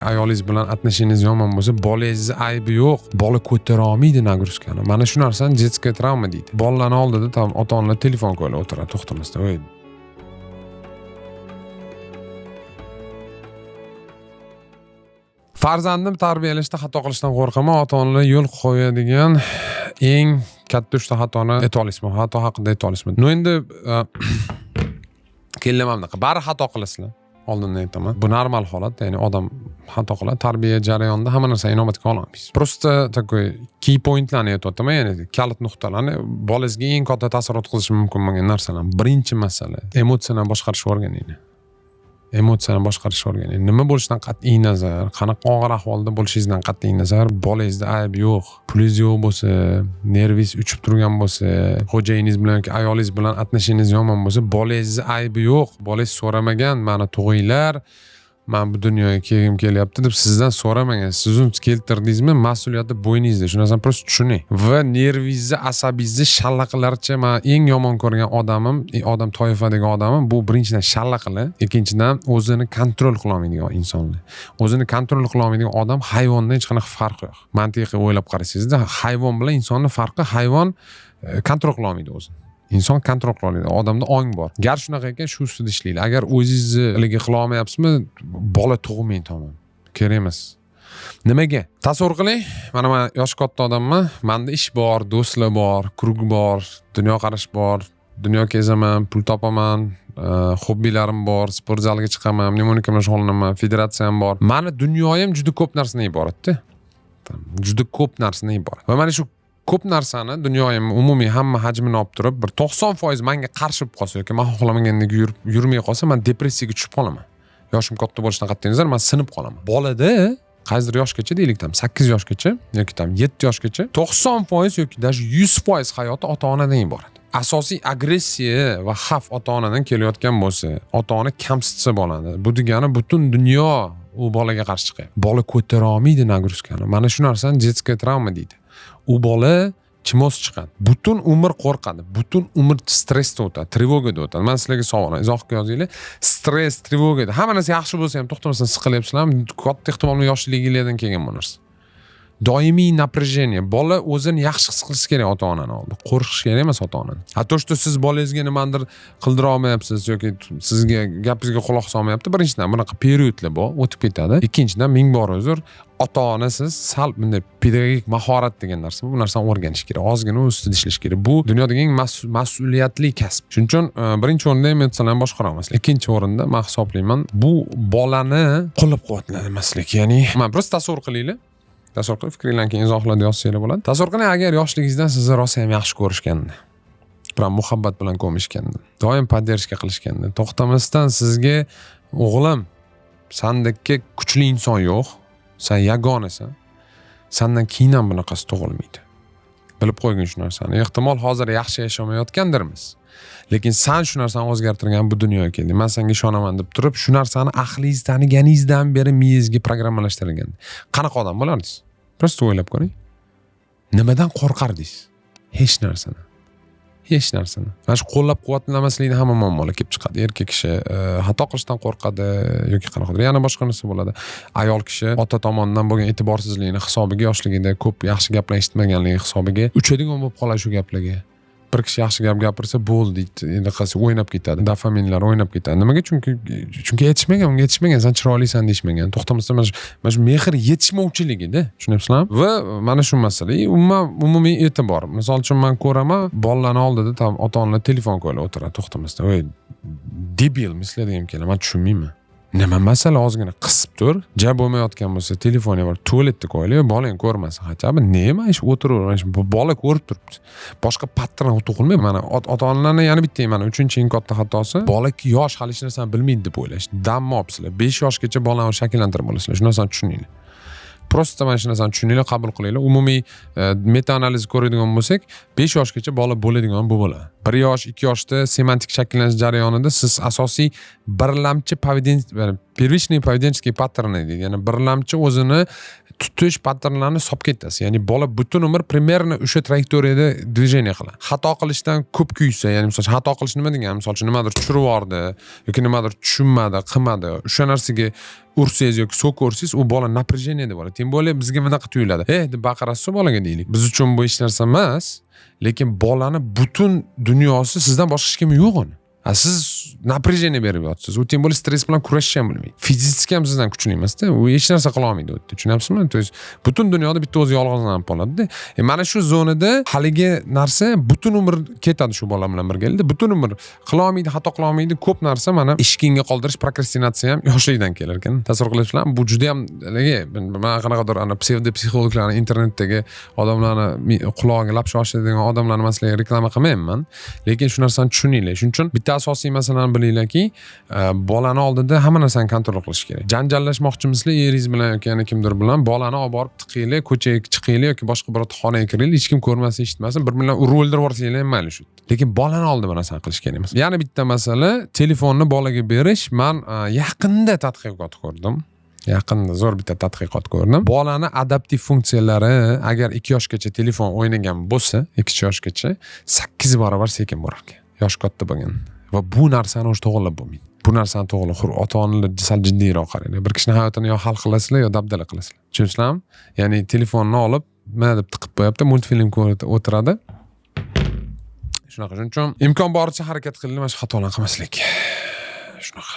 Ayolingiz bilan atnishingiz yomon bo'lsa, bolangizni aybi yo'q. Bola ko'tara olmaydi nagruskani. Mana shu narsani детская travma deydi. Bolalarni oldida tam ota-onalar telefon qo'yib o'tiradi to'xtamasdan. Voy. Farzandni tarbiyalashda xato qilishdan qo'rqaman. Ota-onalar yo'l qo'yadigan eng katta 3 ta xatoni ayta olasizmi? Xato haqida ayta olasizmi? Endi kelinman bunaqa. Bari xato qilasizlar. Oldindan aytaman. Bu normal holat, ya'ni odam xato qiladi. Tarbiya jarayonida hamma narsani inobatga olamiz. Просто такой key pointlarni aytayapman, ya'ni kalit nuqtalarni bolangizga eng katta ta'sir o'tkazishi mumkin bo'lgan narsalar. Birinchi masala emotsiyani boshqarishni o'rganing. Emotsiyani boshqarishni o'rganing. Nima bo'lishidan qat'iy nazar, qanaqa og'ir ahvolda bo'lishingizdan qat'iy nazar, bolangizda ayb yo'q. Pulingiz yo'q bo'lsa, nervingiz uchib turgan bo'lsa, xo'jayingiz bilan yoki ayolingiz bilan atnishingiz yomon bo'lsa, bolangizda aybi yo'q. Bolangiz so'ramagan, mani tug'inglar, men bu dunyoga kelgim kelyapti deb sizdan so'ramagan. Siz uni keltirdingizmi, mas'uliyati bo'yningizda. Shu narsani prosta tushuning. Va nervingizni, asabingizni shallaqlarcha men eng yomon ko'rgan odam toifadagi odamim bu birinchidan shallaqili, ikkinchidan o'zini kontrol qila olmaydigan insonlar. O'zini kontrol qila olmaydigan odam hayvondan hech qanaqa farqi yo'q. Mantiqiy o'ylab qarasangizda, hayvon bilan insonning farqi, hayvon kontrol qila olmaydi o'zini. Inson kontrol qila oladi. Odamda ong bor. Gar shunaqa ekan, shu ustida ishlaydi. Agar o'zingizni ilga qila olmayapsizmi, bola tug'mang tamom. Kerak emas. Nimaga? Tasavvur qiling, mana men yosh katta odamman. Menda ish bor, do'stlar bor, krug bor, dunyoqarash bor, dunyo kezaman, pul topaman, hobbilarim bor, sport zaliga chiqaman, mnemonika bilan shug'ullanaman, federatsiyam bor. Mani dunyoyim juda ko'p narsadan iboratda. Juda ko'p narsadan iborat. Va mana shu ko'p narsani dunyoyim umumiy hamma hajmini olib turib, bir 90% menga qarshi bo'lib qolsa yoki men xohlamagandek yurmay qolsa, men depressiyaga tushib qolaman. Yoshim katta bo'lishidan qat'iy nazar, men sinib qolaman. Bolada qaysidir yoshgacha deylik, 8 yoshgacha yoki 7 yoshgacha 90% yoki даже 100% hayoti ota-onadan iborat. Asosiy agressiya va xavf ota-onadan kelayotgan bo'lsa, ota-ona kamsitsa bo'ladi. Bu degani butun dunyo u bolaga qarshi chiqadi. Bola ko'tara olmaydi nagruskani. Mana shu narsani детская travma deydi. U bola chimos chiqadi. Butun umr qo'rqadi. Butun umr stressda o'tadi, trevogada o'tadi. Men sizlarga savol izohga yozinglar. Stress, trevogada. Hamma narsa yaxshi bo'lsa ham to'xtamasdan siqilyapsizlarmi? Katta ehtimol bilan yoshligingiz kelgan bu narsa. Doimiy напряжение. Bola o'zini yaxshi his qilishi kerak ota-onani oldida. Qo'rqish kerak emas ota-onani. Hatto siz bolangizga nimadir qildira olmayapsiz yoki sizga gapingizga quloq solmayapti. Birinchidan bunaqa periodlar bor, o'tib ketadi. Ikkinchidan ming bor uzr, ota-onasiz sal bunday pedagogik mahorat degan narsa, bu narsani o'rganish kerak. Ozgina ustida ishlash kerak. Bu dunyodagi eng mas'uliyatli kasb. Shuning uchun birinchi o'rinda emotsiyalarni boshqaramiz. Ikkinchi o'rinda men hisoblayman, bu bolani qo'llab-quvvatlamaslik. Ya'ni men prosta tasavvur qilinglar. Tasavvur qilib fikringlarni keyin izohlarda yozsanglar bo'ladi. Tasavvur qiling, agar yoshligingizdan sizni rosa ham yaxshi ko'rishganda, bilan muhabbat bilan ko'mishganda, doim poddershka qilishganda, to'xtamasdan sizga o'g'lim, sendagi kuchli inson yo'q, sen yagonasan. Sendan keyin ham bunaqasi tug'ilmaydi. Bilib qo'ygin shu narsani. Ehtimol hozir yaxshi yashamayotgandirmiz. Lekin sen shu narsani o'zgartirgan bu dunyoga kelding. Men senga ishonaman deb turib, shu narsani aqlingiz taniganingizdan beri miyangizga programmalashtirilgan. Qanaqa odam bo'lardingiz? Prosta o'ylab ko'ring. Nimadan qo'rqardingiz? Hech narsadan. Hech narsani. Mana shu qo'llab-quvvatlamaslikni hamma muammolar kelib chiqadi. Erkak kishi xato qilishdan qo'rqadi yoki qanaqadir yana boshqa narsa bo'ladi. Ayol kishi ota tomonidan bo'lgan e'tiborsizlikni hisobiga yoshligida ko'p yaxshi gaplar eshitmaganligi hisobiga uchadigan bo'lib qoladi shu gaplarga. Bir kishi yaxshi gap gapirsa bo'ldi, endi qasi o'ynab ketadi. Dopaminlar o'ynab ketadi. Nimaga? Chunki yetishmagan, sen chiroylisan deyishmagan. To'xtamasdan mana shu mehr yetishmovchiligida, tushunyapsizlarmi? Va mana shu masala, umumiy e'tibor. Misol uchun men ko'raman, bolalarning oldida ota-onalar telefon qo'yib o'tiradi to'xtamasdan. Voy, debil misladigan keladi. Men tushunmayman. Nima masala, ozgina qisib tur. Jab bo'lmayotgan bo'lsa, telefonni bor, tualetda qo'yinglar, bolang ko'rmasin. Hachaba nima ish o'tiraver, bola ko'rib turibdi. Boshqa patron o'tqilmaydi. Mana ota-onalarning yana bitta mana 3-eng katta xatosi, bola yosh hali hech narsani bilmaydi deb o'ylash. Damni olibsizlar. 5 yoshgacha bolani shakllantirib olasizlar. Shu narsani tushuninglar. Prosta mana shu narsani tushuninglar, qabul qilinglar. Umumiy meta-analiz ko'radigan bo'lsak, 5 yoshgacha bola bo'ladigan bu bo'ladi. 1 yosh, 2 yoshda semantik shakllanish jarayonida siz asosiy birlamchi первичный поведенческий patterni deydi. Ya'ni birlamchi o'zini tutish patternlarini solib ketasiz. Ya'ni bola butun umr примерно o'sha trayektoriyada движение qiladi. Xato qilishdan ko'p kuysa, ya'ni misol uchun xato qilish nima degani? Misol uchun nimadir tushirib yubordi yoki nimadir tushunmadi, qilmadi. O'sha narsaga ursangiz yoki so'korsiz, u bola напряжениеda bo'ladi. Tim bo'lib bizga bunaqa tuyuladi. Deb baqirasiz bolaga deylik. Biz uchun bu hech narsa emas, lekin bolani butun dunyosi sizdan boshqa hech kim yo'q uni. Siz напряжение berib yotibsiz. U tim bo'lib stress bilan kurashishni ham bilmaydi. Fizически ham sizdan kuchli emas-da. U hech narsa qila olmaydi o'tda. Tushunyapsizmi? To есть butun dunyoda bitta o'zi yolg'izlanib qoladi-da. Mana shu zonada haligi narsa butun umr ketadi shu bola bilan birgalikda. Butun umr qila olmaydi, xato qila olmaydi. Ko'p narsa mana ishkingga qoldirish, prokrastinatsiya ham yoshlikdan kelar ekan. Tasavvur qilasizlar, bu juda ham men qanaqadir ana psevdo psixologlarni internetdagi odamlarni qulog'iga lapsha ochadigan odamlarni masalan reklama qilmayman, lekin shu narsani tushuninglar. Shuning uchun bitta asosiy masalani bilinglarki, bolani oldida hamma narsani kontrol qilish kerak. Janjallashmoqchimisizlar eringiz bilan yoki yana kimdir bilan, bolani olib borib tiqinglar, ko'chaga chiqinglar yoki boshqa biror xonaga kiringlar, hech kim ko'rmasin, eshitmasin, bir bilan urib o'ldirib yuborsanglar ham mayli shu. Lekin bolani oldida bu narsani qilish kerak emas. Yana bitta masala, telefonni bolaga berish. Men yaqinda tadqiqot ko'rdim. Yaqinda zo'r bitta tadqiqot ko'rdim. Bolani adaptiv funksiyalari agar 2 yoshgacha telefon o'ynagan bo'lsa, 2 yoshgacha 8 barobar sekin borar ekan. Yosh katta bo'lgan. Va bu narsani o'sha to'g'rilab bo'lmaydi. Bu narsani to'g'rilab ota-onalar sal jiddiyroq qaranglar. Bir kishini hayotini yo hal qilasizlar yo dabdala qilasizlar. Tushunsizlarmi? Ya'ni telefonni olib, mana deb tiqib qo'yapti, multfilm ko'rib o'tiradi. Shunaqa. Shuning uchun imkon boricha harakat qiling, mana shu xatolarni qilmaslik. Shunaqa.